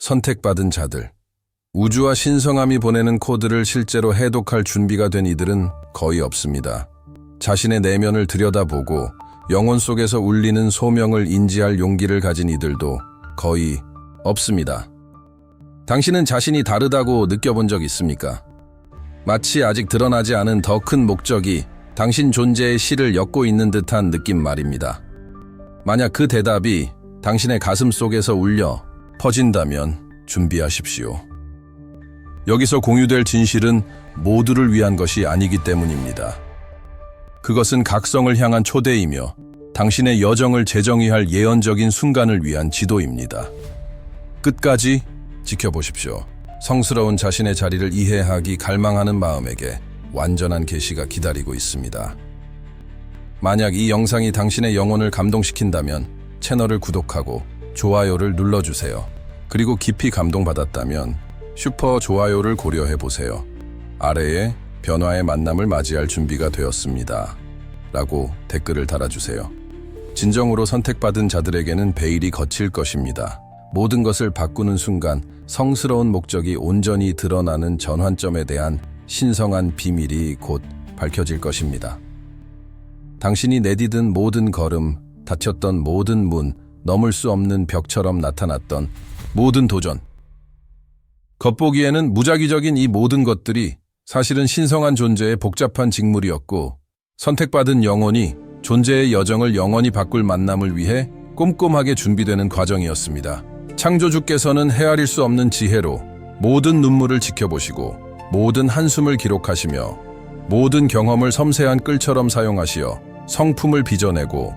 선택받은 자들. 우주와 신성함이 보내는 코드를 실제로 해독할 준비가 된 이들은 거의 없습니다. 자신의 내면을 들여다보고 영혼 속에서 울리는 소명을 인지할 용기를 가진 이들도 거의 없습니다. 당신은 자신이 다르다고 느껴본 적 있습니까? 마치 아직 드러나지 않은 더 큰 목적이 당신 존재의 실을 엮고 있는 듯한 느낌 말입니다. 만약 그 대답이 당신의 가슴 속에서 울려 퍼진다면 준비하십시오. 여기서 공유될 진실은 모두를 위한 것이 아니기 때문입니다. 그것은 각성을 향한 초대이며 당신의 여정을 재정의할 예언적인 순간을 위한 지도입니다. 끝까지 지켜보십시오. 성스러운 자신의 자리를 이해하기 갈망하는 마음에게 완전한 계시가 기다리고 있습니다. 만약 이 영상이 당신의 영혼을 감동시킨다면 채널을 구독하고 좋아요를 눌러주세요. 그리고 깊이 감동받았다면 슈퍼 좋아요를 고려해보세요. 아래에 변화의 만남을 맞이할 준비가 되었습니다. 라고 댓글을 달아주세요. 진정으로 선택받은 자들에게는 베일이 거칠 것입니다. 모든 것을 바꾸는 순간 성스러운 목적이 온전히 드러나는 전환점에 대한 신성한 비밀이 곧 밝혀질 것입니다. 당신이 내디딘 모든 걸음, 닫혔던 모든 문, 넘을 수 없는 벽처럼 나타났던 모든 도전. 겉보기에는 무작위적인 이 모든 것들이 사실은 신성한 존재의 복잡한 직물이었고, 선택받은 영혼이 존재의 여정을 영원히 바꿀 만남을 위해 꼼꼼하게 준비되는 과정이었습니다. 창조주께서는 헤아릴 수 없는 지혜로 모든 눈물을 지켜보시고 모든 한숨을 기록하시며 모든 경험을 섬세한 끌처럼 사용하시어 성품을 빚어내고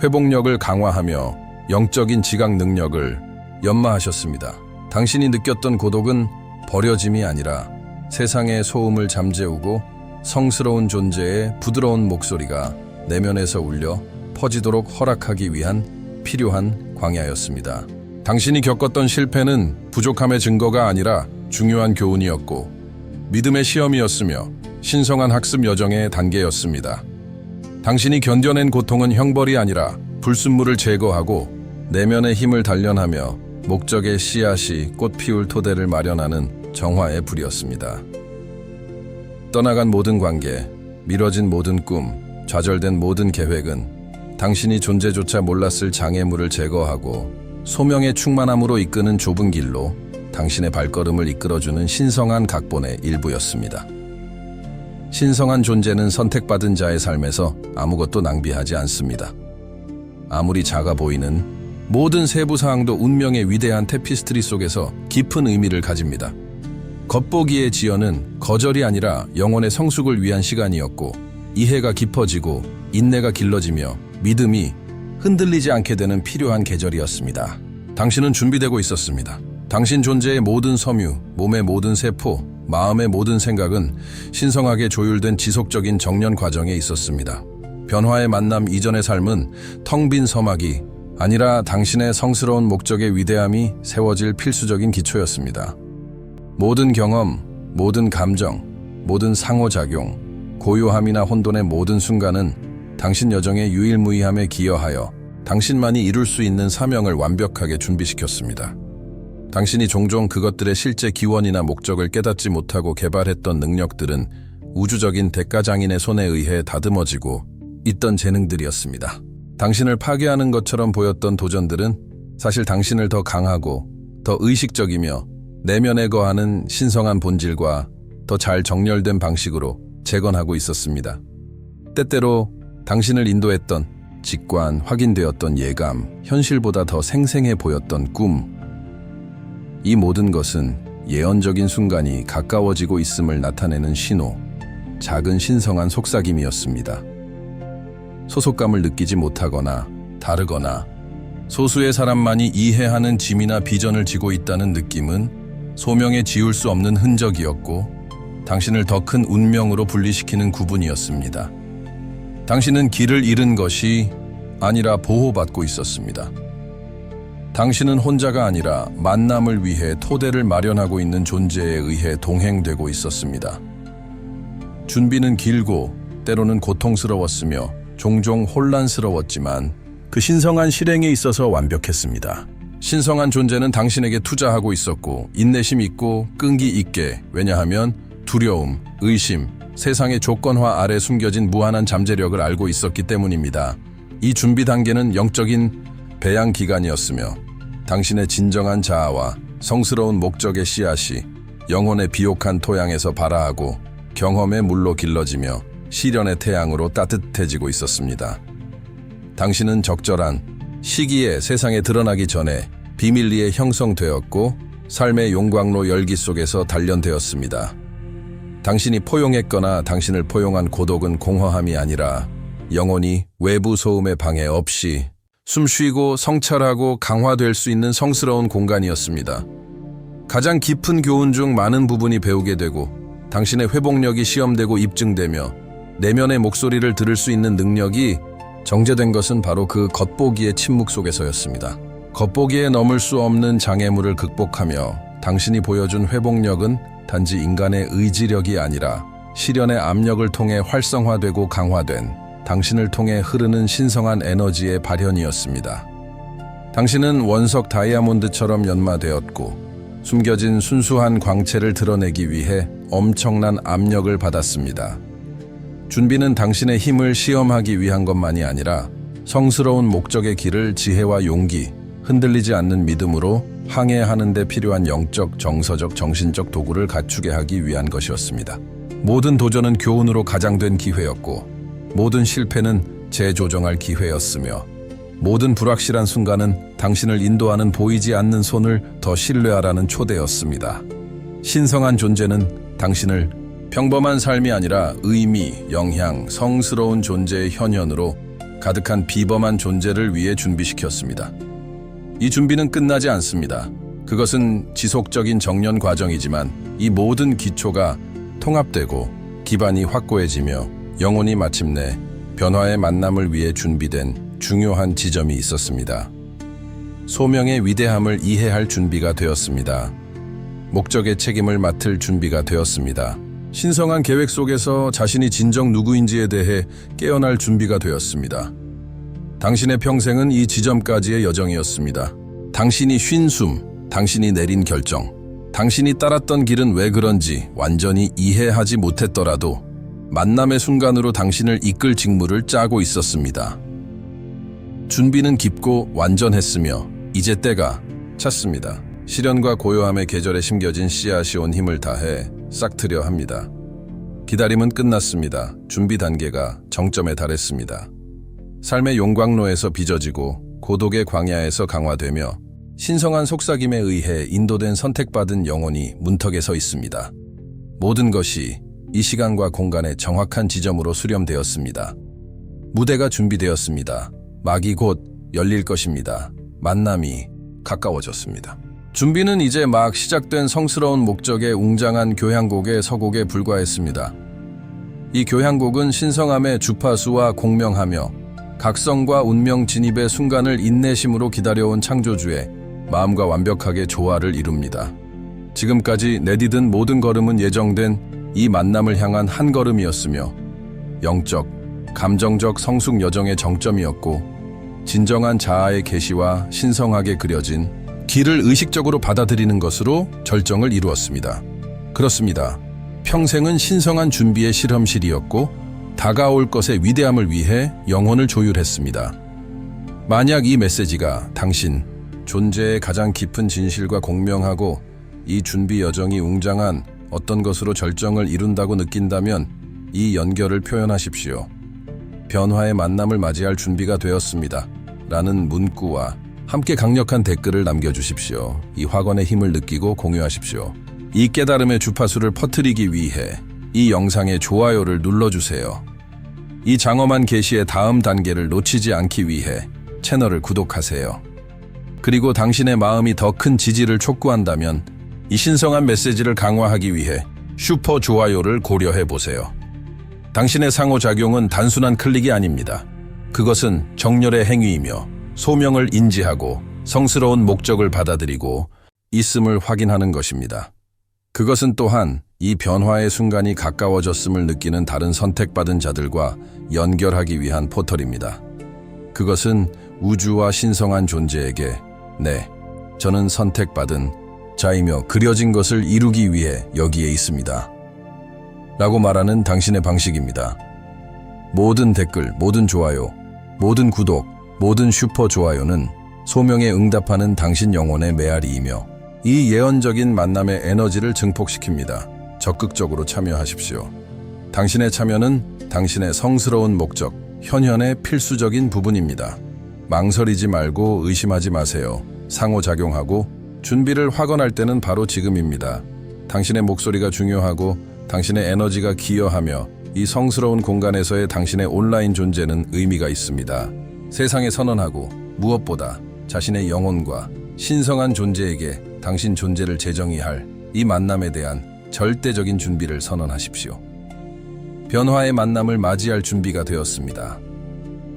회복력을 강화하며 영적인 지각 능력을 연마하셨습니다. 당신이 느꼈던 고독은 버려짐이 아니라 세상의 소음을 잠재우고 성스러운 존재의 부드러운 목소리가 내면에서 울려 퍼지도록 허락하기 위한 필요한 광야였습니다. 당신이 겪었던 실패는 부족함의 증거가 아니라 중요한 교훈이었고 믿음의 시험이었으며 신성한 학습 여정의 단계였습니다. 당신이 견뎌낸 고통은 형벌이 아니라 불순물을 제거하고 내면의 힘을 단련하며 목적의 씨앗이 꽃 피울 토대를 마련하는 정화의 불이었습니다. 떠나간 모든 관계, 미뤄진 모든 꿈, 좌절된 모든 계획은 당신이 존재조차 몰랐을 장애물을 제거하고 소명의 충만함으로 이끄는 좁은 길로 당신의 발걸음을 이끌어주는 신성한 각본의 일부였습니다. 신성한 존재는 선택받은 자의 삶에서 아무것도 낭비하지 않습니다. 아무리 작아 보이는 모든 세부 사항도 운명의 위대한 테피스트리 속에서 깊은 의미를 가집니다. 겉보기의 지연은 거절이 아니라 영혼의 성숙을 위한 시간이었고 이해가 깊어지고 인내가 길러지며 믿음이 흔들리지 않게 되는 필요한 계절이었습니다. 당신은 준비되고 있었습니다. 당신 존재의 모든 섬유, 몸의 모든 세포, 마음의 모든 생각은 신성하게 조율된 지속적인 정련 과정에 있었습니다. 변화의 만남 이전의 삶은 텅 빈 서막이 아니라 당신의 성스러운 목적의 위대함이 세워질 필수적인 기초였습니다. 모든 경험, 모든 감정, 모든 상호작용, 고요함이나 혼돈의 모든 순간은 당신 여정의 유일무이함에 기여하여 당신만이 이룰 수 있는 사명을 완벽하게 준비시켰습니다. 당신이 종종 그것들의 실제 기원이나 목적을 깨닫지 못하고 개발했던 능력들은 우주적인 대가장인의 손에 의해 다듬어지고 있던 재능들이었습니다. 당신을 파괴하는 것처럼 보였던 도전들은 사실 당신을 더 강하고 더 의식적이며 내면에 거하는 신성한 본질과 더 잘 정렬된 방식으로 재건하고 있었습니다. 때때로 당신을 인도했던 직관, 확인되었던 예감, 현실보다 더 생생해 보였던 꿈, 이 모든 것은 예언적인 순간이 가까워지고 있음을 나타내는 신호, 작은 신성한 속삭임이었습니다. 소속감을 느끼지 못하거나 다르거나 소수의 사람만이 이해하는 짐이나 비전을 지고 있다는 느낌은 소명에 지울 수 없는 흔적이었고 당신을 더 큰 운명으로 분리시키는 구분이었습니다. 당신은 길을 잃은 것이 아니라 보호받고 있었습니다. 당신은 혼자가 아니라 만남을 위해 토대를 마련하고 있는 존재에 의해 동행되고 있었습니다. 준비는 길고 때로는 고통스러웠으며 종종 혼란스러웠지만 그 신성한 실행에 있어서 완벽했습니다. 신성한 존재는 당신에게 투자하고 있었고 인내심 있고 끈기 있게, 왜냐하면 두려움, 의심, 세상의 조건화 아래 숨겨진 무한한 잠재력을 알고 있었기 때문입니다. 이 준비 단계는 영적인 배양 기간이었으며 당신의 진정한 자아와 성스러운 목적의 씨앗이 영혼의 비옥한 토양에서 발아하고 경험의 물로 길러지며 시련의 태양으로 따뜻해지고 있었습니다. 당신은 적절한 시기에 세상에 드러나기 전에 비밀리에 형성되었고 삶의 용광로 열기 속에서 단련되었습니다. 당신이 포용했거나 당신을 포용한 고독은 공허함이 아니라 영혼이 외부 소음의 방해 없이 숨쉬고 성찰하고 강화될 수 있는 성스러운 공간이었습니다. 가장 깊은 교훈 중 많은 부분이 배우게 되고 당신의 회복력이 시험되고 입증되며 내면의 목소리를 들을 수 있는 능력이 정제된 것은 바로 그 겉보기의 침묵 속에서였습니다. 겉보기에 넘을 수 없는 장애물을 극복하며 당신이 보여준 회복력은 단지 인간의 의지력이 아니라 시련의 압력을 통해 활성화되고 강화된 당신을 통해 흐르는 신성한 에너지의 발현이었습니다. 당신은 원석 다이아몬드처럼 연마되었고 숨겨진 순수한 광채를 드러내기 위해 엄청난 압력을 받았습니다. 준비는 당신의 힘을 시험하기 위한 것만이 아니라 성스러운 목적의 길을 지혜와 용기, 흔들리지 않는 믿음으로 항해하는 데 필요한 영적, 정서적, 정신적 도구를 갖추게 하기 위한 것이었습니다. 모든 도전은 교훈으로 가장된 기회였고 모든 실패는 재조정할 기회였으며 모든 불확실한 순간은 당신을 인도하는 보이지 않는 손을 더 신뢰하라는 초대였습니다. 신성한 존재는 당신을 평범한 삶이 아니라 의미, 영향, 성스러운 존재의 현현으로 가득한 비범한 존재를 위해 준비시켰습니다. 이 준비는 끝나지 않습니다. 그것은 지속적인 정련 과정이지만 이 모든 기초가 통합되고 기반이 확고해지며 영혼이 마침내 변화의 만남을 위해 준비된 중요한 지점이 있었습니다. 소명의 위대함을 이해할 준비가 되었습니다. 목적의 책임을 맡을 준비가 되었습니다. 신성한 계획 속에서 자신이 진정 누구인지에 대해 깨어날 준비가 되었습니다. 당신의 평생은 이 지점까지의 여정이었습니다. 당신이 쉰 숨, 당신이 내린 결정, 당신이 따랐던 길은 왜 그런지 완전히 이해하지 못했더라도 만남의 순간으로 당신을 이끌 직무를 짜고 있었습니다. 준비는 깊고 완전했으며 이제 때가 찼습니다. 시련과 고요함의 계절에 심겨진 씨앗이 온 힘을 다해 싹트려 합니다. 기다림은 끝났습니다. 준비 단계가 정점에 달했습니다. 삶의 용광로에서 빚어지고 고독의 광야에서 강화되며 신성한 속삭임에 의해 인도된 선택받은 영혼이 문턱에 서 있습니다. 모든 것이 이 시간과 공간의 정확한 지점으로 수렴되었습니다. 무대가 준비되었습니다. 막이 곧 열릴 것입니다. 만남이 가까워졌습니다. 준비는 이제 막 시작된 성스러운 목적의 웅장한 교향곡의 서곡에 불과했습니다. 이 교향곡은 신성함의 주파수와 공명하며 각성과 운명 진입의 순간을 인내심으로 기다려온 창조주의 마음과 완벽하게 조화를 이룹니다. 지금까지 내디딘 모든 걸음은 예정된 이 만남을 향한 한 걸음이었으며 영적, 감정적 성숙 여정의 정점이었고 진정한 자아의 계시와 신성하게 그려진 길을 의식적으로 받아들이는 것으로 절정을 이루었습니다. 그렇습니다. 평생은 신성한 준비의 실험실이었고 다가올 것의 위대함을 위해 영혼을 조율했습니다. 만약 이 메시지가 당신 존재의 가장 깊은 진실과 공명하고 이 준비 여정이 웅장한 어떤 것으로 절정을 이룬다고 느낀다면 이 연결을 표현하십시오. 변화의 만남을 맞이할 준비가 되었습니다. 라는 문구와 함께 강력한 댓글을 남겨주십시오. 이 확언의 힘을 느끼고 공유하십시오. 이 깨달음의 주파수를 퍼뜨리기 위해 이 영상의 좋아요를 눌러주세요. 이 장엄한 계시의 다음 단계를 놓치지 않기 위해 채널을 구독하세요. 그리고 당신의 마음이 더 큰 지지를 촉구한다면 이 신성한 메시지를 강화하기 위해 슈퍼 좋아요를 고려해보세요. 당신의 상호작용은 단순한 클릭이 아닙니다. 그것은 정렬의 행위이며 소명을 인지하고 성스러운 목적을 받아들이고 있음을 확인하는 것입니다. 그것은 또한 이 변화의 순간이 가까워졌음을 느끼는 다른 선택받은 자들과 연결하기 위한 포털입니다. 그것은 우주와 신성한 존재에게 저는 선택받은 자이며 그려진 것을 이루기 위해 여기에 있습니다. 라고 말하는 당신의 방식입니다. 모든 댓글, 모든 좋아요, 모든 구독, 모든 슈퍼 좋아요는 소명에 응답하는 당신 영혼의 메아리이며 이 예언적인 만남의 에너지를 증폭시킵니다. 적극적으로 참여하십시오. 당신의 참여는 당신의 성스러운 목적, 현현의 필수적인 부분입니다. 망설이지 말고 의심하지 마세요. 상호작용하고 준비를 확언할 때는 바로 지금입니다. 당신의 목소리가 중요하고 당신의 에너지가 기여하며 이 성스러운 공간에서의 당신의 온라인 존재는 의미가 있습니다. 세상에 선언하고 무엇보다 자신의 영혼과 신성한 존재에게 당신 존재를 재정의할 이 만남에 대한 절대적인 준비를 선언하십시오. 변화의 만남을 맞이할 준비가 되었습니다.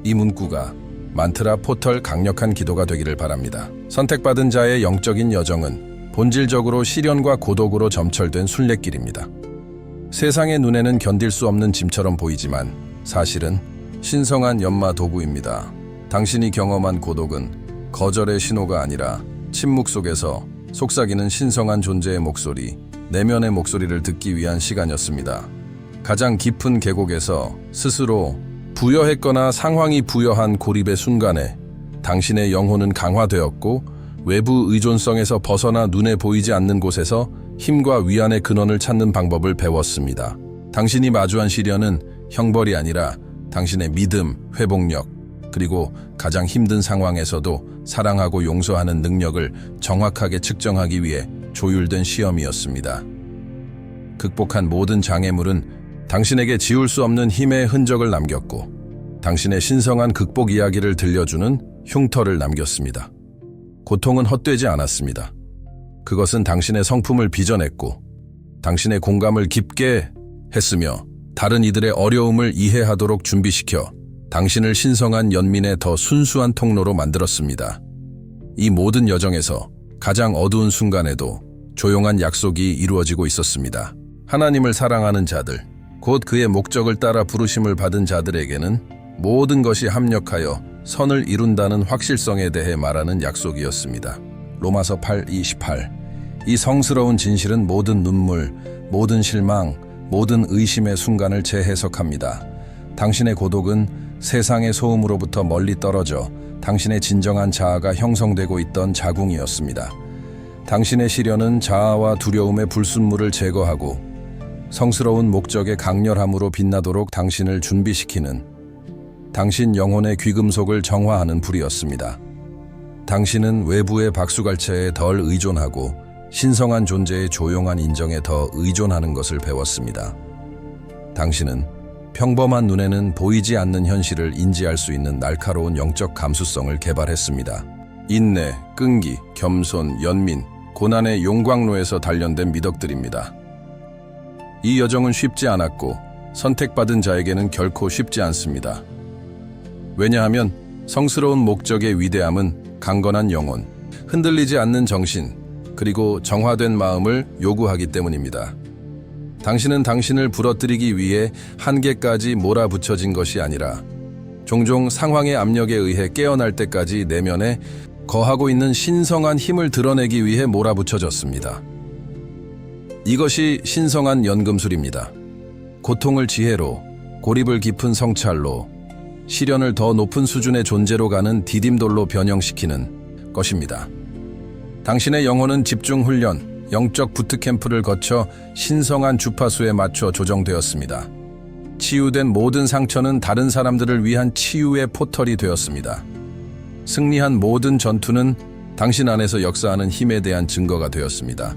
이 문구가 만트라 포털 강력한 기도가 되기를 바랍니다. 선택받은 자의 영적인 여정은 본질적으로 시련과 고독으로 점철된 순례길입니다. 세상의 눈에는 견딜 수 없는 짐처럼 보이지만 사실은 신성한 연마 도구입니다. 당신이 경험한 고독은 거절의 신호가 아니라 침묵 속에서 속삭이는 신성한 존재의 목소리, 내면의 목소리를 듣기 위한 시간이었습니다. 가장 깊은 계곡에서 스스로 부여했거나 상황이 부여한 고립의 순간에 당신의 영혼은 강화되었고 외부 의존성에서 벗어나 눈에 보이지 않는 곳에서 힘과 위안의 근원을 찾는 방법을 배웠습니다. 당신이 마주한 시련은 형벌이 아니라 당신의 믿음, 회복력, 그리고 가장 힘든 상황에서도 사랑하고 용서하는 능력을 정확하게 측정하기 위해 조율된 시험이었습니다. 극복한 모든 장애물은 당신에게 지울 수 없는 힘의 흔적을 남겼고 당신의 신성한 극복 이야기를 들려주는 흉터를 남겼습니다. 고통은 헛되지 않았습니다. 그것은 당신의 성품을 빚어냈고 당신의 공감을 깊게 했으며 다른 이들의 어려움을 이해하도록 준비시켜 당신을 신성한 연민의 더 순수한 통로로 만들었습니다. 이 모든 여정에서 가장 어두운 순간에도 조용한 약속이 이루어지고 있었습니다. 하나님을 사랑하는 자들, 곧 그의 목적을 따라 부르심을 받은 자들에게는 모든 것이 합력하여 선을 이룬다는 확실성에 대해 말하는 약속이었습니다. 로마서 8:28. 이 성스러운 진실은 모든 눈물, 모든 실망, 모든 의심의 순간을 재해석합니다. 당신의 고독은 세상의 소음으로부터 멀리 떨어져 당신의 진정한 자아가 형성되고 있던 자궁이었습니다. 당신의 시련은 자아와 두려움의 불순물을 제거하고 성스러운 목적의 강렬함으로 빛나도록 당신을 준비시키는 당신 영혼의 귀금속을 정화하는 불이었습니다. 당신은 외부의 박수갈채에 덜 의존하고 신성한 존재의 조용한 인정에 더 의존하는 것을 배웠습니다. 당신은 평범한 눈에는 보이지 않는 현실을 인지할 수 있는 날카로운 영적 감수성을 개발했습니다. 인내, 끈기, 겸손, 연민, 고난의 용광로에서 단련된 미덕들입니다. 이 여정은 쉽지 않았고 선택받은 자에게는 결코 쉽지 않습니다. 왜냐하면 성스러운 목적의 위대함은 강건한 영혼, 흔들리지 않는 정신, 그리고 정화된 마음을 요구하기 때문입니다. 당신은 당신을 부러뜨리기 위해 한계까지 몰아붙여진 것이 아니라 종종 상황의 압력에 의해 깨어날 때까지 내면에 거하고 있는 신성한 힘을 드러내기 위해 몰아붙여졌습니다. 이것이 신성한 연금술입니다. 고통을 지혜로, 고립을 깊은 성찰로, 시련을 더 높은 수준의 존재로 가는 디딤돌로 변형시키는 것입니다. 당신의 영혼은 집중 훈련, 영적 부트캠프를 거쳐 신성한 주파수에 맞춰 조정되었습니다. 치유된 모든 상처는 다른 사람들을 위한 치유의 포털이 되었습니다. 승리한 모든 전투는 당신 안에서 역사하는 힘에 대한 증거가 되었습니다.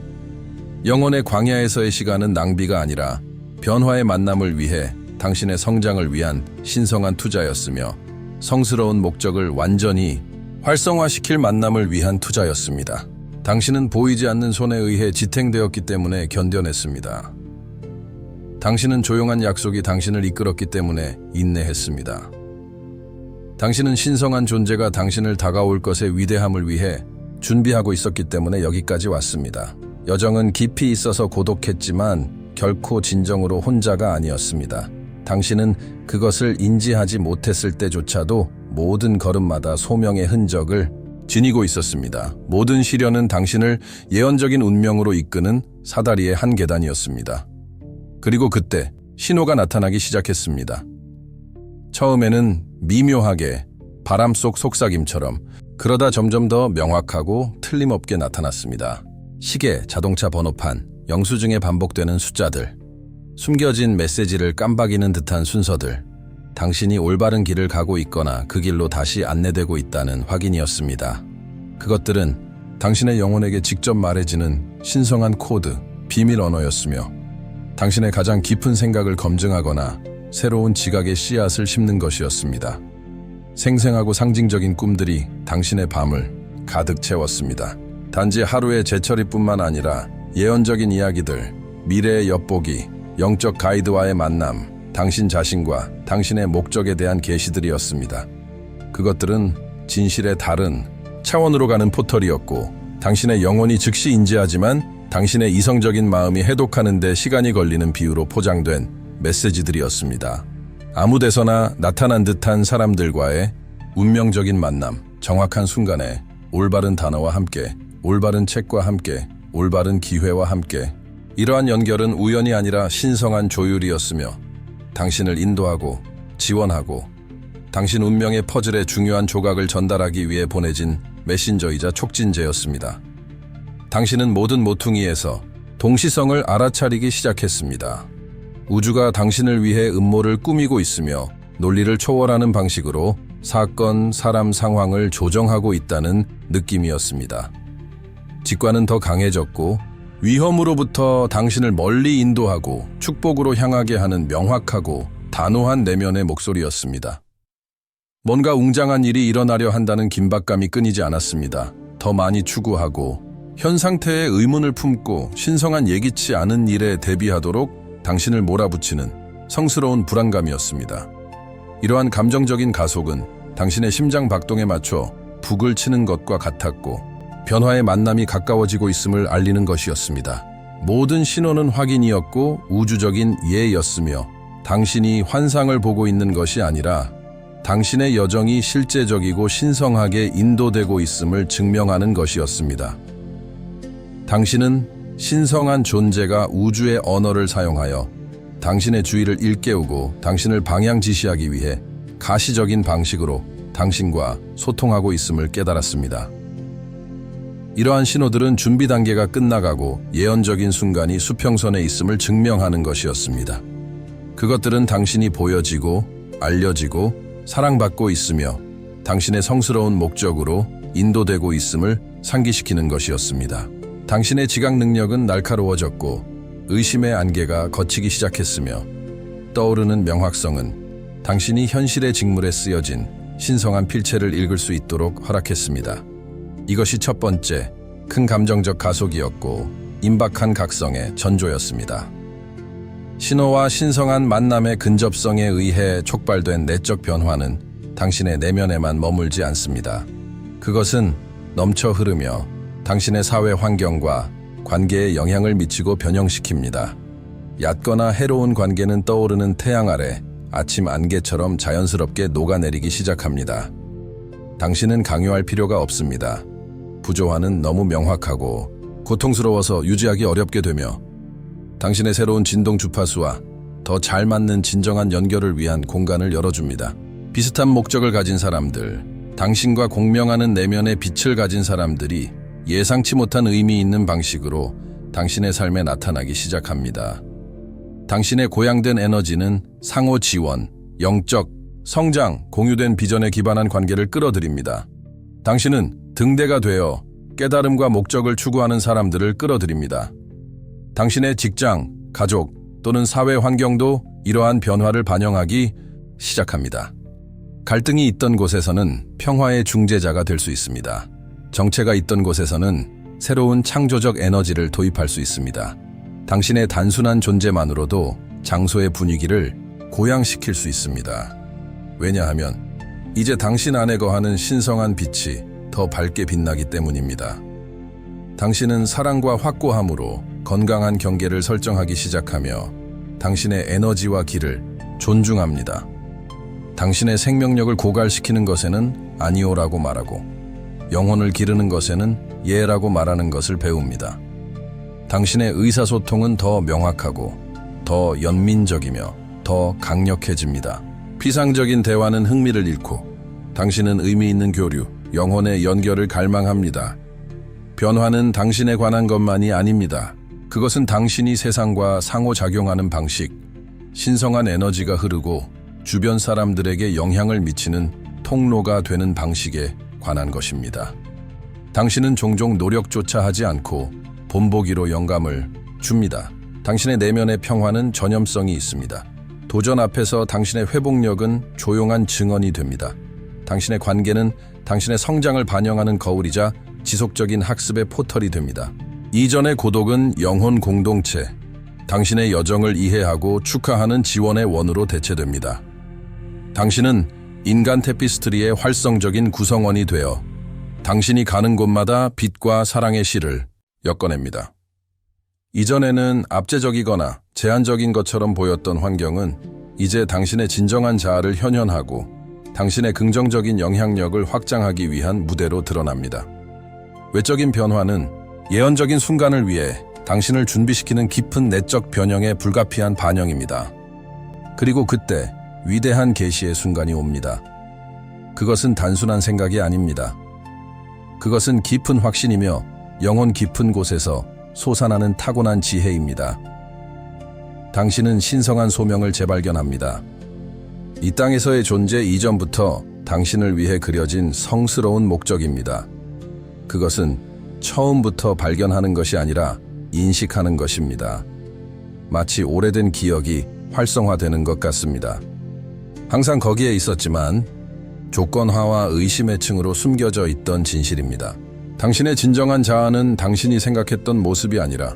영혼의 광야에서의 시간은 낭비가 아니라 변화의 만남을 위해 당신의 성장을 위한 신성한 투자였으며 성스러운 목적을 완전히 활성화시킬 만남을 위한 투자였습니다. 당신은 보이지 않는 손에 의해 지탱되었기 때문에 견뎌냈습니다. 당신은 조용한 약속이 당신을 이끌었기 때문에 인내했습니다. 당신은 신성한 존재가 당신을 다가올 것의 위대함을 위해 준비하고 있었기 때문에 여기까지 왔습니다. 여정은 깊이 있어서 고독했지만 결코 진정으로 혼자가 아니었습니다. 당신은 그것을 인지하지 못했을 때조차도 모든 걸음마다 소명의 흔적을 지니고 있었습니다. 모든 시련은 당신을 예언적인 운명으로 이끄는 사다리의 한 계단이었습니다. 그리고 그때 신호가 나타나기 시작했습니다. 처음에는 미묘하게 바람 속 속삭임처럼, 그러다 점점 더 명확하고 틀림없게 나타났습니다. 시계, 자동차 번호판, 영수증에 반복되는 숫자들, 숨겨진 메시지를 깜박이는 듯한 순서들, 당신이 올바른 길을 가고 있거나 그 길로 다시 안내되고 있다는 확인이었습니다. 그것들은 당신의 영혼에게 직접 말해지는 신성한 코드, 비밀 언어였으며 당신의 가장 깊은 생각을 검증하거나 새로운 지각의 씨앗을 심는 것이었습니다. 생생하고 상징적인 꿈들이 당신의 밤을 가득 채웠습니다. 단지 하루의 재처리뿐만 아니라 예언적인 이야기들, 미래의 엿보기, 영적 가이드와의 만남, 당신 자신과 당신의 목적에 대한 계시들이었습니다. 그것들은 진실의 다른 차원으로 가는 포털이었고, 당신의 영혼이 즉시 인지하지만 당신의 이성적인 마음이 해독하는 데 시간이 걸리는 비유로 포장된 메시지들이었습니다. 아무 데서나 나타난 듯한 사람들과의 운명적인 만남, 정확한 순간에 올바른 단어와 함께, 올바른 책과 함께, 올바른 기회와 함께, 이러한 연결은 우연이 아니라 신성한 조율이었으며 당신을 인도하고 지원하고 당신 운명의 퍼즐의 중요한 조각을 전달하기 위해 보내진 메신저이자 촉진제였습니다. 당신은 모든 모퉁이에서 동시성을 알아차리기 시작했습니다. 우주가 당신을 위해 음모를 꾸미고 있으며 논리를 초월하는 방식으로 사건, 사람, 상황을 조정하고 있다는 느낌이었습니다. 직관은 더 강해졌고 위험으로부터 당신을 멀리 인도하고 축복으로 향하게 하는 명확하고 단호한 내면의 목소리였습니다. 뭔가 웅장한 일이 일어나려 한다는 긴박감이 끊이지 않았습니다. 더 많이 추구하고 현 상태에 의문을 품고 신성한 예기치 않은 일에 대비하도록 당신을 몰아붙이는 성스러운 불안감이었습니다. 이러한 감정적인 가속은 당신의 심장 박동에 맞춰 북을 치는 것과 같았고 변화의 만남이 가까워지고 있음을 알리는 것이었습니다. 모든 신호는 확인이었고 우주적인 예였으며 당신이 환상을 보고 있는 것이 아니라 당신의 여정이 실제적이고 신성하게 인도되고 있음을 증명하는 것이었습니다. 당신은 신성한 존재가 우주의 언어를 사용하여 당신의 주의를 일깨우고 당신을 방향 지시하기 위해 가시적인 방식으로 당신과 소통하고 있음을 깨달았습니다. 이러한 신호들은 준비 단계가 끝나가고 예언적인 순간이 수평선에 있음을 증명하는 것이었습니다. 그것들은 당신이 보여지고 알려지고 사랑받고 있으며 당신의 성스러운 목적으로 인도되고 있음을 상기시키는 것이었습니다. 당신의 지각 능력은 날카로워졌고 의심의 안개가 걷히기 시작했으며 떠오르는 명확성은 당신이 현실의 직물에 쓰여진 신성한 필체를 읽을 수 있도록 허락했습니다. 이것이 첫 번째 큰 감정적 가속이었고 임박한 각성의 전조였습니다. 신호와 신성한 만남의 근접성에 의해 촉발된 내적 변화는 당신의 내면에만 머물지 않습니다. 그것은 넘쳐 흐르며 당신의 사회 환경과 관계에 영향을 미치고 변형시킵니다. 얕거나 해로운 관계는 떠오르는 태양 아래 아침 안개처럼 자연스럽게 녹아내리기 시작합니다. 당신은 강요할 필요가 없습니다. 부조화는 너무 명확하고 고통스러워서 유지하기 어렵게 되며 당신의 새로운 진동 주파수와 더 잘 맞는 진정한 연결을 위한 공간을 열어줍니다. 비슷한 목적을 가진 사람들, 당신과 공명하는 내면의 빛을 가진 사람들이 예상치 못한 의미 있는 방식으로 당신의 삶에 나타나기 시작합니다. 당신의 고양된 에너지는 상호 지원, 영적, 성장, 공유된 비전에 기반한 관계를 끌어들입니다. 당신은 등대가 되어 깨달음과 목적을 추구하는 사람들을 끌어들입니다. 당신의 직장, 가족 또는 사회 환경도 이러한 변화를 반영하기 시작합니다. 갈등이 있던 곳에서는 평화의 중재자가 될 수 있습니다. 정체가 있던 곳에서는 새로운 창조적 에너지를 도입할 수 있습니다. 당신의 단순한 존재만으로도 장소의 분위기를 고양시킬 수 있습니다. 왜냐하면 이제 당신 안에 거하는 신성한 빛이 더 밝게 빛나기 때문입니다. 당신은 사랑과 확고함으로 건강한 경계를 설정하기 시작하며 당신의 에너지와 길을 존중합니다. 당신의 생명력을 고갈시키는 것에는 아니오라고 말하고 영혼을 기르는 것에는 예라고 말하는 것을 배웁니다. 당신의 의사소통은 더 명확하고 더 연민적이며 더 강력해집니다. 피상적인 대화는 흥미를 잃고 당신은 의미 있는 교류, 영혼의 연결을 갈망합니다. 변화는 당신에 관한 것만이 아닙니다. 그것은 당신이 세상과 상호작용하는 방식, 신성한 에너지가 흐르고 주변 사람들에게 영향을 미치는 통로가 되는 방식에 관한 것입니다. 당신은 종종 노력조차 하지 않고 본보기로 영감을 줍니다. 당신의 내면의 평화는 전염성이 있습니다. 도전 앞에서 당신의 회복력은 조용한 증언이 됩니다. 당신의 관계는 당신의 성장을 반영하는 거울이자 지속적인 학습의 포털이 됩니다. 이전의 고독은 영혼 공동체, 당신의 여정을 이해하고 축하하는 지원의 원으로 대체됩니다. 당신은 인간 테피스트리의 활성적인 구성원이 되어 당신이 가는 곳마다 빛과 사랑의 실을 엮어냅니다. 이전에는 압제적이거나 제한적인 것처럼 보였던 환경은 이제 당신의 진정한 자아를 현현하고 당신의 긍정적인 영향력을 확장하기 위한 무대로 드러납니다. 외적인 변화는 예언적인 순간을 위해 당신을 준비시키는 깊은 내적 변형의 불가피한 반영입니다. 그리고 그때 위대한 계시의 순간이 옵니다. 그것은 단순한 생각이 아닙니다. 그것은 깊은 확신이며 영혼 깊은 곳에서 솟아나는 타고난 지혜입니다. 당신은 신성한 소명을 재발견합니다. 이 땅에서의 존재 이전부터 당신을 위해 그려진 성스러운 목적입니다. 그것은 처음부터 발견하는 것이 아니라 인식하는 것입니다. 마치 오래된 기억이 활성화되는 것 같습니다. 항상 거기에 있었지만 조건화와 의심의 층으로 숨겨져 있던 진실입니다. 당신의 진정한 자아는 당신이 생각했던 모습이 아니라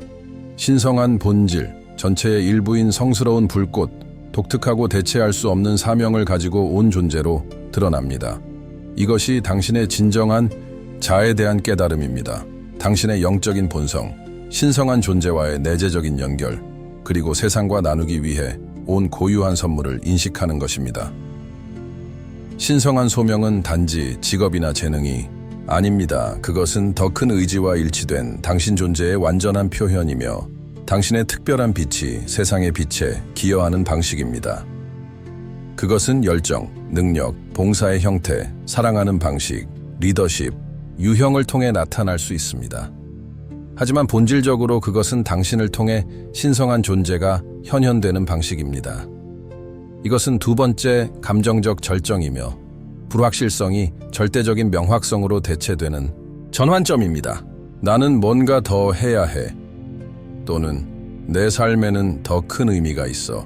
신성한 본질, 전체의 일부인 성스러운 불꽃, 독특하고 대체할 수 없는 사명을 가지고 온 존재로 드러납니다. 이것이 당신의 진정한 자아에 대한 깨달음입니다. 당신의 영적인 본성, 신성한 존재와의 내재적인 연결, 그리고 세상과 나누기 위해 온 고유한 선물을 인식하는 것입니다. 신성한 소명은 단지 직업이나 재능이 아닙니다. 그것은 더 큰 의지와 일치된 당신 존재의 완전한 표현이며 당신의 특별한 빛이 세상의 빛에 기여하는 방식입니다. 그것은 열정, 능력, 봉사의 형태, 사랑하는 방식, 리더십, 유형을 통해 나타날 수 있습니다. 하지만 본질적으로 그것은 당신을 통해 신성한 존재가 현현되는 방식입니다. 이것은 두 번째 감정적 절정이며 불확실성이 절대적인 명확성으로 대체되는 전환점입니다. 나는 뭔가 더 해야 해. 또는 내 삶에는 더 큰 의미가 있어.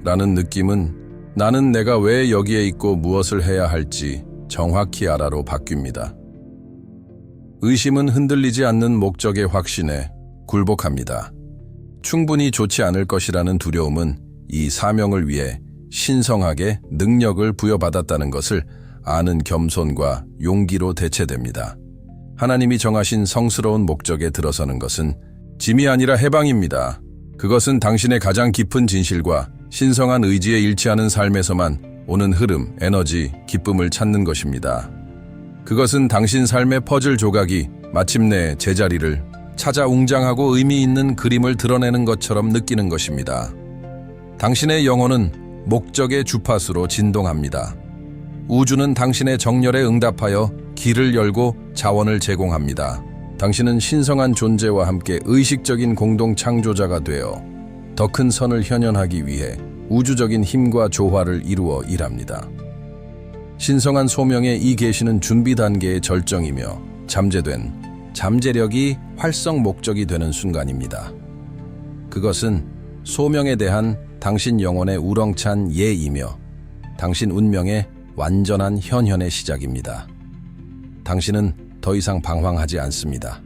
라는 느낌은 나는 내가 왜 여기에 있고 무엇을 해야 할지 정확히 알아로 바뀝니다. 의심은 흔들리지 않는 목적의 확신에 굴복합니다. 충분히 좋지 않을 것이라는 두려움은 이 사명을 위해 신성하게 능력을 부여받았다는 것을 아는 겸손과 용기로 대체됩니다. 하나님이 정하신 성스러운 목적에 들어서는 것은 짐이 아니라 해방입니다. 그것은 당신의 가장 깊은 진실과 신성한 의지에 일치하는 삶에서만 오는 흐름, 에너지, 기쁨을 찾는 것입니다. 그것은 당신 삶의 퍼즐 조각이 마침내 제자리를 찾아 웅장하고 의미 있는 그림을 드러내는 것처럼 느끼는 것입니다. 당신의 영혼은 목적의 주파수로 진동합니다. 우주는 당신의 정열에 응답하여 길을 열고 자원을 제공합니다. 당신은 신성한 존재와 함께 의식적인 공동 창조자가 되어 더 큰 선을 현현하기 위해 우주적인 힘과 조화를 이루어 일합니다. 신성한 소명의 이 계시는 준비 단계의 절정이며 잠재력이 활성 목적이 되는 순간입니다. 그것은 소명에 대한 당신 영혼의 우렁찬 예이며 당신 운명의 완전한 현현의 시작입니다. 당신은 더 이상 방황하지 않습니다.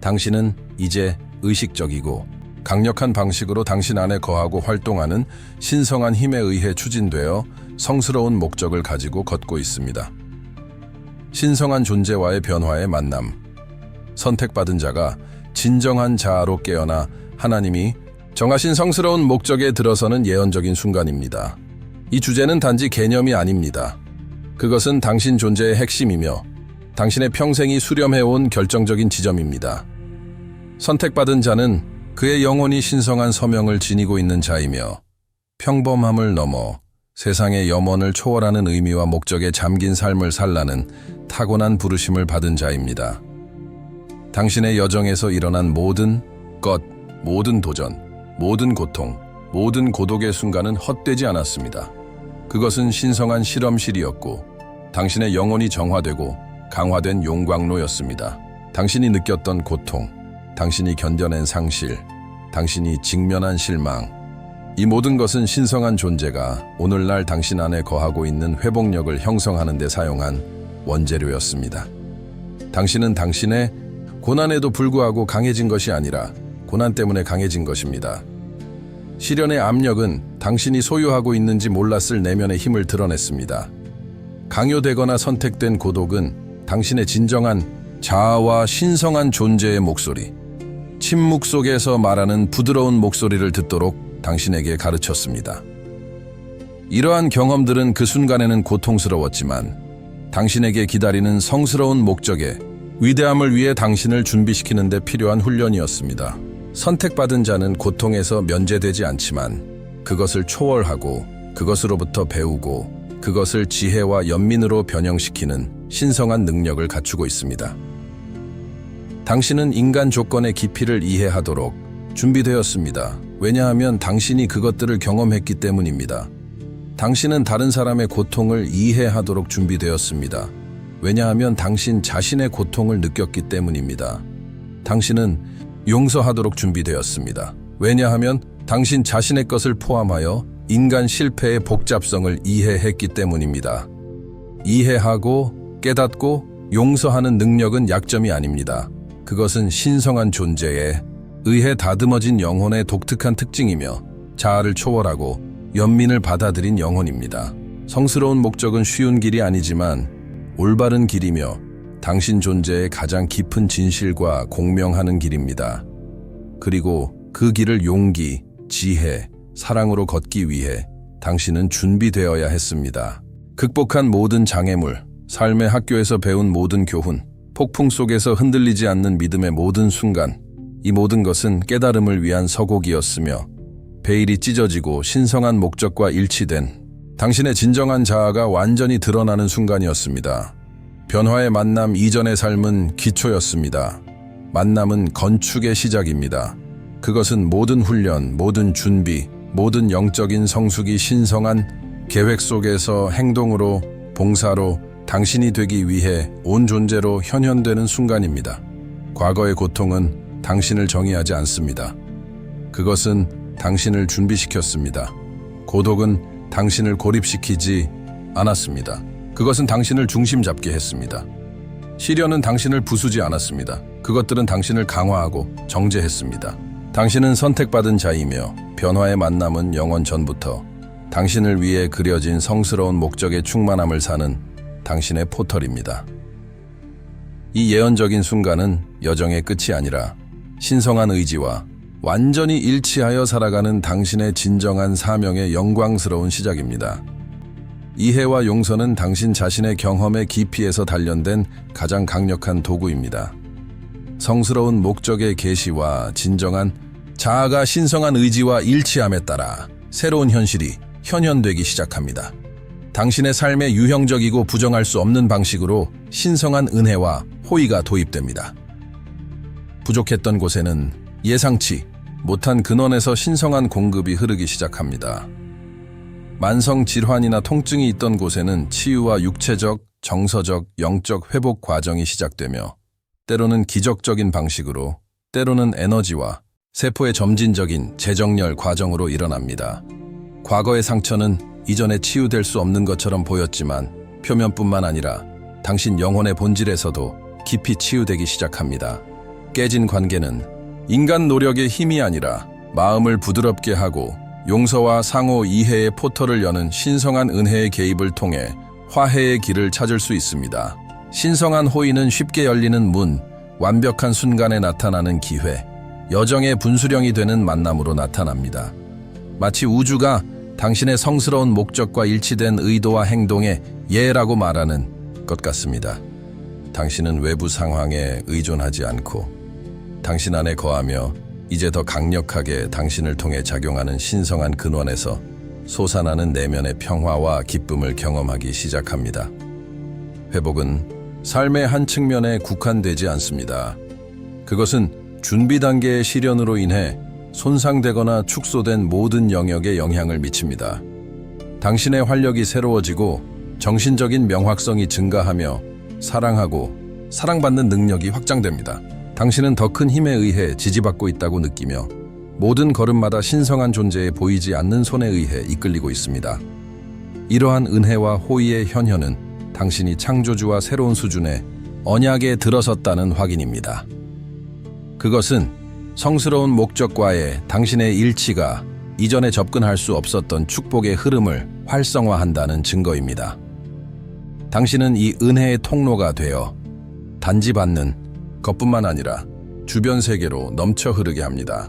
당신은 이제 의식적이고 강력한 방식으로 당신 안에 거하고 활동하는 신성한 힘에 의해 추진되어 성스러운 목적을 가지고 걷고 있습니다. 신성한 존재와의 변화의 만남. 선택받은 자가 진정한 자아로 깨어나 하나님이 정하신 성스러운 목적에 들어서는 예언적인 순간입니다. 이 주제는 단지 개념이 아닙니다. 그것은 당신 존재의 핵심이며 당신의 평생이 수렴해온 결정적인 지점입니다. 선택받은 자는 그의 영혼이 신성한 서명을 지니고 있는 자이며 평범함을 넘어 세상의 염원을 초월하는 의미와 목적에 잠긴 삶을 살라는 타고난 부르심을 받은 자입니다. 당신의 여정에서 일어난 모든 것, 모든 도전, 모든 고통, 모든 고독의 순간은 헛되지 않았습니다. 그것은 신성한 실험실이었고 당신의 영혼이 정화되고 강화된 용광로였습니다. 당신이 느꼈던 고통, 당신이 견뎌낸 상실, 당신이 직면한 실망, 이 모든 것은 신성한 존재가 오늘날 당신 안에 거하고 있는 회복력을 형성하는 데 사용한 원재료였습니다. 당신은 당신의 고난에도 불구하고 강해진 것이 아니라 고난 때문에 강해진 것입니다. 시련의 압력은 당신이 소유하고 있는지 몰랐을 내면의 힘을 드러냈습니다. 강요되거나 선택된 고독은 당신의 진정한 자아와 신성한 존재의 목소리, 침묵 속에서 말하는 부드러운 목소리를 듣도록 당신에게 가르쳤습니다. 이러한 경험들은 그 순간에는 고통스러웠지만 당신에게 기다리는 성스러운 목적의 위대함을 위해 당신을 준비시키는 데 필요한 훈련이었습니다. 선택받은 자는 고통에서 면제되지 않지만 그것을 초월하고 그것으로부터 배우고 그것을 지혜와 연민으로 변형시키는 신성한 능력을 갖추고 있습니다. 당신은 인간 조건의 깊이를 이해하도록 준비되었습니다. 왜냐하면 당신이 그것들을 경험했기 때문입니다. 당신은 다른 사람의 고통을 이해하도록 준비되었습니다. 왜냐하면 당신 자신의 고통을 느꼈기 때문입니다. 당신은 용서하도록 준비되었습니다. 왜냐하면 당신 자신의 것을 포함하여 인간 실패의 복잡성을 이해했기 때문입니다. 이해하고 깨닫고 용서하는 능력은 약점이 아닙니다. 그것은 신성한 존재에 의해 다듬어진 영혼의 독특한 특징이며 자아를 초월하고 연민을 받아들인 영혼입니다. 성스러운 목적은 쉬운 길이 아니지만 올바른 길이며 당신 존재의 가장 깊은 진실과 공명하는 길입니다. 그리고 그 길을 용기, 지혜, 사랑으로 걷기 위해 당신은 준비되어야 했습니다. 극복한 모든 장애물, 삶의 학교에서 배운 모든 교훈, 폭풍 속에서 흔들리지 않는 믿음의 모든 순간, 이 모든 것은 깨달음을 위한 서곡이었으며 베일이 찢어지고 신성한 목적과 일치된 당신의 진정한 자아가 완전히 드러나는 순간이었습니다. 변화의 만남 이전의 삶은 기초였습니다. 만남은 건축의 시작입니다. 그것은 모든 훈련, 모든 준비, 모든 영적인 성숙이 신성한 계획 속에서 행동으로, 봉사로 당신이 되기 위해 온 존재로 현현되는 순간입니다. 과거의 고통은 당신을 정의하지 않습니다. 그것은 당신을 준비시켰습니다. 고독은 당신을 고립시키지 않았습니다. 그것은 당신을 중심 잡게 했습니다. 시련은 당신을 부수지 않았습니다. 그것들은 당신을 강화하고 정제했습니다. 당신은 선택받은 자이며 변화의 만남은 영원 전부터 당신을 위해 그려진 성스러운 목적의 충만함을 사는 당신의 포털입니다. 이 예언적인 순간은 여정의 끝이 아니라 신성한 의지와 완전히 일치하여 살아가는 당신의 진정한 사명의 영광스러운 시작입니다. 이해와 용서는 당신 자신의 경험의 깊이에서 단련된 가장 강력한 도구입니다. 성스러운 목적의 계시와 진정한 자아가 신성한 의지와 일치함에 따라 새로운 현실이 현현되기 시작합니다. 당신의 삶에 유형적이고 부정할 수 없는 방식으로 신성한 은혜와 호의가 도입됩니다. 부족했던 곳에는 예상치 못한 근원에서 신성한 공급이 흐르기 시작합니다. 만성 질환이나 통증이 있던 곳에는 치유와 육체적, 정서적, 영적 회복 과정이 시작되며 때로는 기적적인 방식으로, 때로는 에너지와 세포의 점진적인 재정렬 과정으로 일어납니다. 과거의 상처는 이전에 치유될 수 없는 것처럼 보였지만 표면뿐만 아니라 당신 영혼의 본질에서도 깊이 치유되기 시작합니다. 깨진 관계는 인간 노력의 힘이 아니라 마음을 부드럽게 하고 용서와 상호 이해의 포털을 여는 신성한 은혜의 개입을 통해 화해의 길을 찾을 수 있습니다. 신성한 호의는 쉽게 열리는 문, 완벽한 순간에 나타나는 기회, 여정의 분수령이 되는 만남으로 나타납니다. 마치 우주가 당신의 성스러운 목적과 일치된 의도와 행동의 예라고 말하는 것 같습니다. 당신은 외부 상황에 의존하지 않고 당신 안에 거하며 이제 더 강력하게 당신을 통해 작용하는 신성한 근원에서 솟아나는 내면의 평화와 기쁨을 경험하기 시작합니다. 회복은 삶의 한 측면에 국한되지 않습니다. 그것은 준비 단계의 시련으로 인해 손상되거나 축소된 모든 영역에 영향을 미칩니다. 당신의 활력이 새로워지고 정신적인 명확성이 증가하며 사랑하고 사랑받는 능력이 확장됩니다. 당신은 더 큰 힘에 의해 지지받고 있다고 느끼며 모든 걸음마다 신성한 존재에 보이지 않는 손에 의해 이끌리고 있습니다. 이러한 은혜와 호의의 현현은 당신이 창조주와 새로운 수준의 언약에 들어섰다는 확인입니다. 그것은 성스러운 목적과의 당신의 일치가 이전에 접근할 수 없었던 축복의 흐름을 활성화한다는 증거입니다. 당신은 이 은혜의 통로가 되어 단지 받는 것뿐만 아니라 주변 세계로 넘쳐 흐르게 합니다.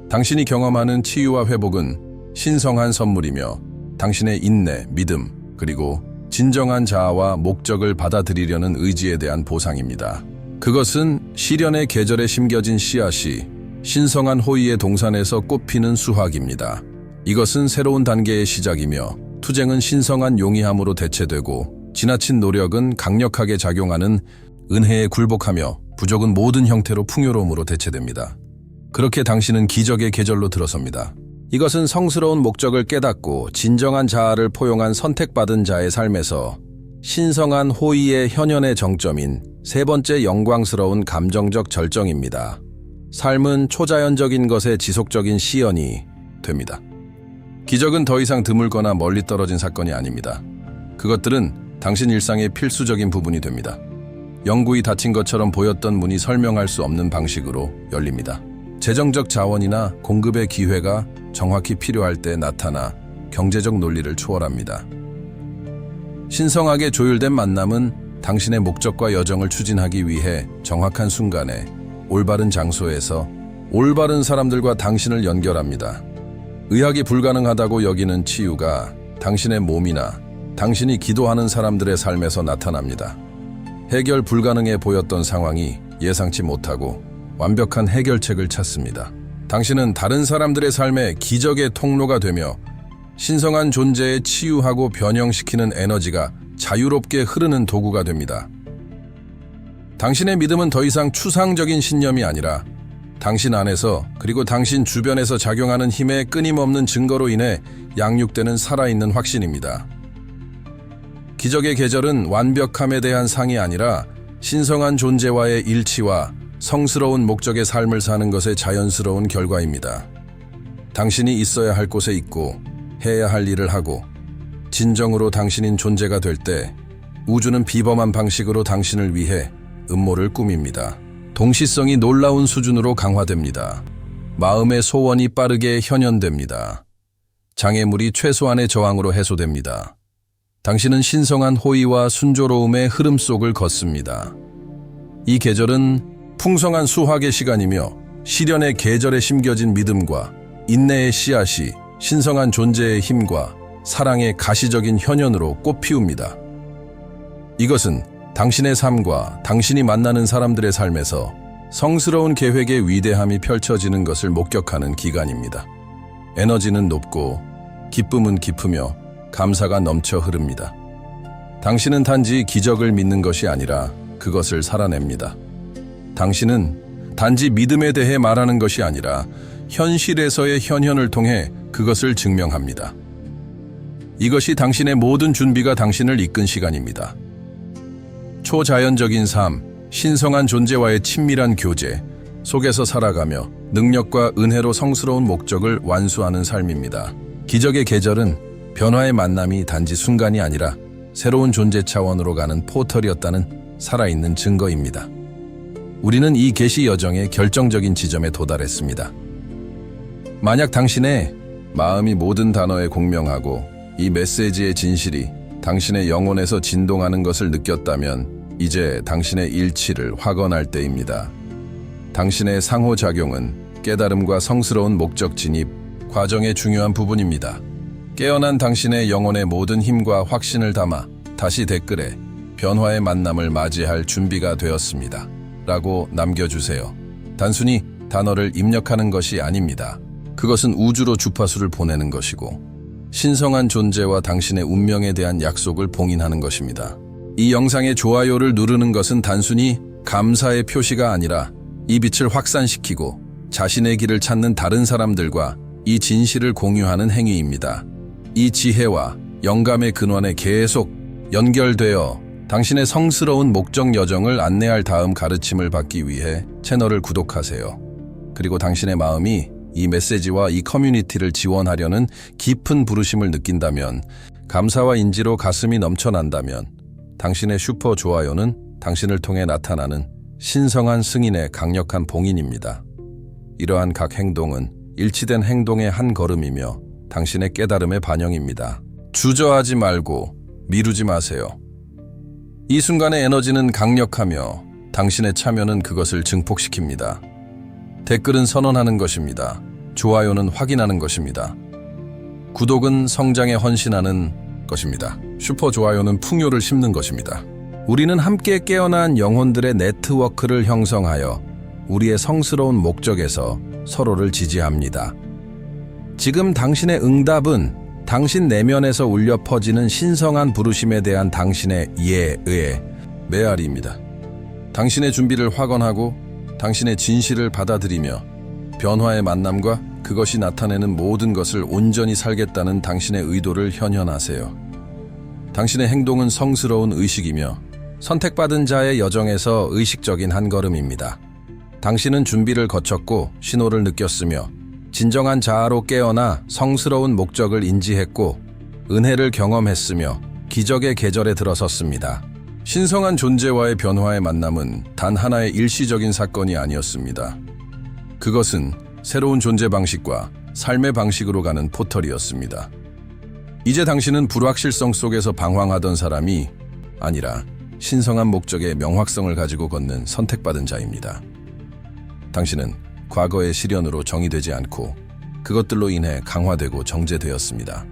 당신이 경험하는 치유와 회복은 신성한 선물이며 당신의 인내, 믿음, 그리고 진정한 자아와 목적을 받아들이려는 의지에 대한 보상입니다. 그것은 시련의 계절에 심겨진 씨앗이 신성한 호의의 동산에서 꽃피는 수확입니다. 이것은 새로운 단계의 시작이며 투쟁은 신성한 용이함으로 대체되고 지나친 노력은 강력하게 작용하는 은혜에 굴복하며 부족은 모든 형태로 풍요로움으로 대체됩니다. 그렇게 당신은 기적의 계절로 들어섭니다. 이것은 성스러운 목적을 깨닫고 진정한 자아를 포용한 선택받은 자의 삶에서 신성한 호의의 현현의 정점인 세 번째 영광스러운 감정적 절정입니다. 삶은 초자연적인 것의 지속적인 시연이 됩니다. 기적은 더 이상 드물거나 멀리 떨어진 사건이 아닙니다. 그것들은 당신 일상의 필수적인 부분이 됩니다. 영구히 닫힌 것처럼 보였던 문이 설명할 수 없는 방식으로 열립니다. 재정적 자원이나 공급의 기회가 정확히 필요할 때 나타나 경제적 논리를 초월합니다. 신성하게 조율된 만남은 당신의 목적과 여정을 추진하기 위해 정확한 순간에 올바른 장소에서 올바른 사람들과 당신을 연결합니다. 의학이 불가능하다고 여기는 치유가 당신의 몸이나 당신이 기도하는 사람들의 삶에서 나타납니다. 해결 불가능해 보였던 상황이 예상치 못하고 완벽한 해결책을 찾습니다. 당신은 다른 사람들의 삶에 기적의 통로가 되며 신성한 존재에 치유하고 변형시키는 에너지가 자유롭게 흐르는 도구가 됩니다. 당신의 믿음은 더 이상 추상적인 신념이 아니라 당신 안에서 그리고 당신 주변에서 작용하는 힘의 끊임없는 증거로 인해 양육되는 살아있는 확신입니다. 기적의 계절은 완벽함에 대한 상이 아니라 신성한 존재와의 일치와 성스러운 목적의 삶을 사는 것의 자연스러운 결과입니다. 당신이 있어야 할 곳에 있고 해야 할 일을 하고 진정으로 당신인 존재가 될 때 우주는 비범한 방식으로 당신을 위해 음모를 꾸밉니다. 동시성이 놀라운 수준으로 강화됩니다. 마음의 소원이 빠르게 현현됩니다. 장애물이 최소한의 저항으로 해소됩니다. 당신은 신성한 호의와 순조로움의 흐름 속을 걷습니다. 이 계절은 풍성한 수확의 시간이며 시련의 계절에 심겨진 믿음과 인내의 씨앗이 신성한 존재의 힘과 사랑의 가시적인 현현으로 꽃피웁니다. 이것은 당신의 삶과 당신이 만나는 사람들의 삶에서 성스러운 계획의 위대함이 펼쳐지는 것을 목격하는 기간입니다. 에너지는 높고 기쁨은 깊으며 감사가 넘쳐 흐릅니다. 당신은 단지 기적을 믿는 것이 아니라 그것을 살아냅니다. 당신은 단지 믿음에 대해 말하는 것이 아니라 현실에서의 현현을 통해 그것을 증명합니다. 이것이 당신의 모든 준비가 당신을 이끈 시간입니다. 초자연적인 삶, 신성한 존재와의 친밀한 교제 속에서 살아가며 능력과 은혜로 성스러운 목적을 완수하는 삶입니다. 기적의 계절은 변화의 만남이 단지 순간이 아니라 새로운 존재 차원으로 가는 포털이었다는 살아있는 증거입니다. 우리는 이 계시 여정의 결정적인 지점에 도달했습니다. 만약 당신의 마음이 모든 단어에 공명하고 이 메시지의 진실이 당신의 영혼에서 진동하는 것을 느꼈다면 이제 당신의 일치를 확언할 때입니다. 당신의 상호작용은 깨달음과 성스러운 목적 진입 과정의 중요한 부분입니다. 깨어난 당신의 영혼의 모든 힘과 확신을 담아 다시 댓글에 변화의 만남을 맞이할 준비가 되었습니다. 라고 남겨주세요. 단순히 단어를 입력하는 것이 아닙니다. 그것은 우주로 주파수를 보내는 것이고 신성한 존재와 당신의 운명에 대한 약속을 봉인하는 것입니다. 이 영상의 좋아요를 누르는 것은 단순히 감사의 표시가 아니라 이 빛을 확산시키고 자신의 길을 찾는 다른 사람들과 이 진실을 공유하는 행위입니다. 이 지혜와 영감의 근원에 계속 연결되어 당신의 성스러운 목적 여정을 안내할 다음 가르침을 받기 위해 채널을 구독하세요. 그리고 당신의 마음이 이 메시지와 이 커뮤니티를 지원하려는 깊은 부르심을 느낀다면, 감사와 인지로 가슴이 넘쳐난다면 당신의 슈퍼 좋아요는 당신을 통해 나타나는 신성한 승인의 강력한 봉인입니다. 이러한 각 행동은 일치된 행동의 한 걸음이며 당신의 깨달음의 반영입니다. 주저하지 말고 미루지 마세요. 이 순간의 에너지는 강력하며 당신의 참여는 그것을 증폭시킵니다. 댓글은 선언하는 것입니다. 좋아요는 확인하는 것입니다. 구독은 성장에 헌신하는 것입니다. 슈퍼 좋아요는 풍요를 심는 것입니다. 우리는 함께 깨어난 영혼들의 네트워크를 형성하여 우리의 성스러운 목적에서 서로를 지지합니다. 지금 당신의 응답은 당신 내면에서 울려 퍼지는 신성한 부르심에 대한 당신의 예의 메아리입니다. 당신의 준비를 확언하고 당신의 진실을 받아들이며 변화의 만남과 그것이 나타내는 모든 것을 온전히 살겠다는 당신의 의도를 현현하세요. 당신의 행동은 성스러운 의식이며 선택받은 자의 여정에서 의식적인 한 걸음입니다. 당신은 준비를 거쳤고 신호를 느꼈으며 진정한 자아로 깨어나 성스러운 목적을 인지했고 은혜를 경험했으며 기적의 계절에 들어섰습니다. 신성한 존재와의 변화의 만남은 단 하나의 일시적인 사건이 아니었습니다. 그것은 새로운 존재 방식과 삶의 방식으로 가는 포털이었습니다. 이제 당신은 불확실성 속에서 방황하던 사람이 아니라 신성한 목적의 명확성을 가지고 걷는 선택받은 자입니다. 당신은 과거의 시련으로 정의되지 않고 그것들로 인해 강화되고 정제되었습니다.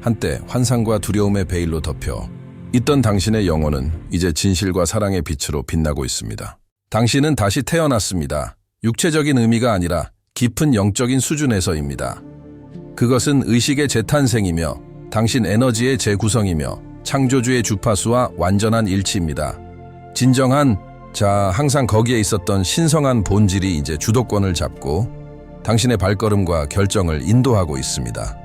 한때 환상과 두려움의 베일로 덮여 있던 당신의 영혼은 이제 진실과 사랑의 빛으로 빛나고 있습니다. 당신은 다시 태어났습니다. 육체적인 의미가 아니라 깊은 영적인 수준에서입니다. 그것은 의식의 재탄생이며 당신 에너지의 재구성이며 창조주의 주파수와 완전한 일치입니다. 진정한 항상 거기에 있었던 신성한 본질이 이제 주도권을 잡고 당신의 발걸음과 결정을 인도하고 있습니다.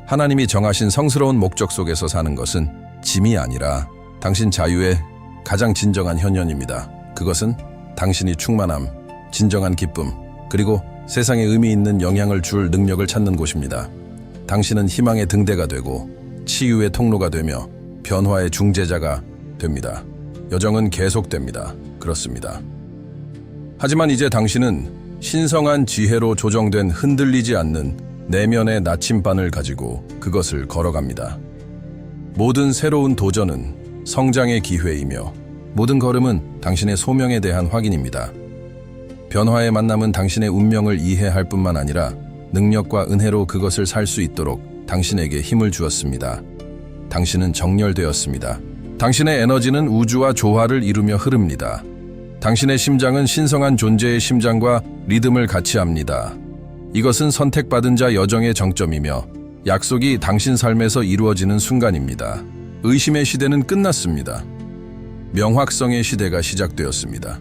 하나님이 정하신 성스러운 목적 속에서 사는 것은 짐이 아니라 당신 자유의 가장 진정한 현현입니다. 그것은 당신이 충만함, 진정한 기쁨, 그리고 세상에 의미 있는 영향을 줄 능력을 찾는 곳입니다. 당신은 희망의 등대가 되고 치유의 통로가 되며 변화의 중재자가 됩니다. 여정은 계속됩니다. 그렇습니다. 하지만 이제 당신은 신성한 지혜로 조정된 흔들리지 않는 내면의 나침반을 가지고 그것을 걸어갑니다. 모든 새로운 도전은 성장의 기회이며 모든 걸음은 당신의 소명에 대한 확인입니다. 변화의 만남은 당신의 운명을 이해할 뿐만 아니라 능력과 은혜로 그것을 살 수 있도록 당신에게 힘을 주었습니다. 당신은 정렬되었습니다. 당신의 에너지는 우주와 조화를 이루며 흐릅니다. 당신의 심장은 신성한 존재의 심장과 리듬을 같이 합니다. 이것은 선택받은 자 여정의 정점이며 약속이 당신 삶에서 이루어지는 순간입니다. 의심의 시대는 끝났습니다. 명확성의 시대가 시작되었습니다.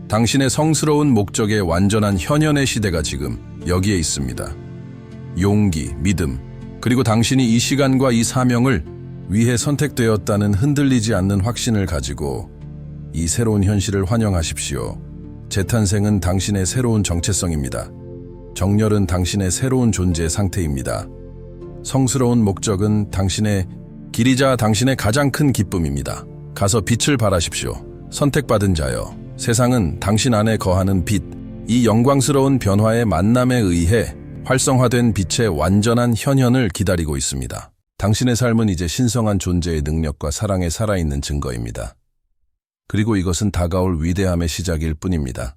당신의 성스러운 목적의 완전한 현현의 시대가 지금 여기에 있습니다. 용기, 믿음, 그리고 당신이 이 시간과 이 사명을 위해 선택되었다는 흔들리지 않는 확신을 가지고 이 새로운 현실을 환영하십시오. 재탄생은 당신의 새로운 정체성입니다. 정렬은 당신의 새로운 존재 상태입니다. 성스러운 목적은 당신의 길이자 당신의 가장 큰 기쁨입니다. 가서 빛을 발하십시오. 선택받은 자여, 세상은 당신 안에 거하는 빛, 이 영광스러운 변화의 만남에 의해 활성화된 빛의 완전한 현현을 기다리고 있습니다. 당신의 삶은 이제 신성한 존재의 능력과 사랑에 살아있는 증거입니다. 그리고 이것은 다가올 위대함의 시작일 뿐입니다.